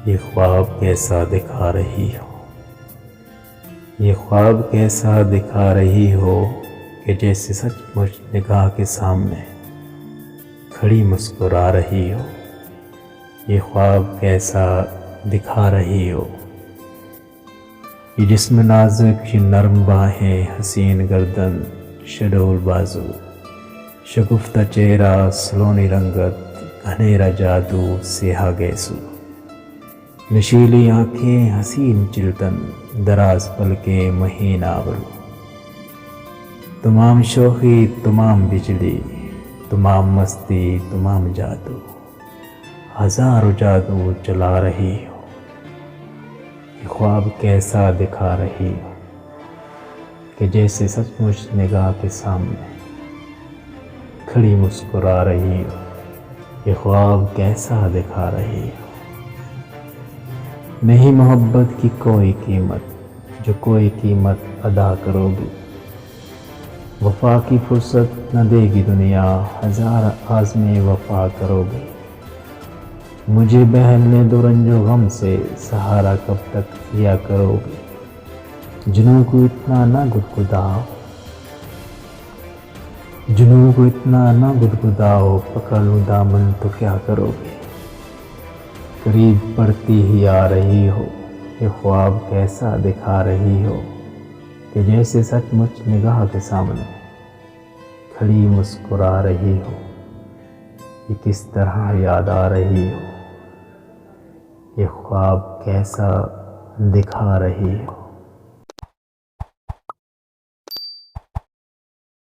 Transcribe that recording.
یہ خواب کیسا دکھا رہی ہو، یہ خواب کیسا دکھا رہی ہو کہ جیسے سچ مچ نگاہ کے سامنے کھڑی مسکرا رہی ہو۔ یہ خواب کیسا دکھا رہی ہو، یہ جسم نازک، یہ نرم باہیں، حسین گردن، شڈول بازو، شگفتہ چہرہ، سلونی رنگت، گھنیرا جادو، سیاہ گیسو، نشیلی آنکھیں، حسین چلتن، دراز پلکیں، مہین آبرو، تمام شوخی، تمام بجلی، تمام مستی، تمام جادو، ہزاروں جادو چلا رہی ہو۔ یہ خواب کیسا دکھا رہی ہو کہ جیسے سچ مچ نگاہ کے سامنے کھڑی مسکرا رہی ہو۔ یہ خواب کیسا دکھا رہی ہو۔ نہیں محبت کی کوئی قیمت جو کوئی قیمت ادا کرو گی، وفا کی فرصت نہ دے گی دنیا، ہزار عزمِ وفا کرو گی۔ مجھے بہلنے دو رنج و غم سے، سہارا کب تک لیا کرو گی۔ جنوں کو اتنا نہ گدگداؤ، جنوں کو اتنا نہ گدگداؤ، پکڑ لوں دامن تو کیا کرو گے۔ قریب پڑتی ہی آ رہی ہو، یہ خواب کیسا دکھا رہی ہو کہ جیسے سچ مچ نگاہ کے سامنے کھڑی مسکرا رہی ہو۔ یہ کس طرح یاد آ رہی ہو، یہ خواب کیسا دکھا رہی ہو۔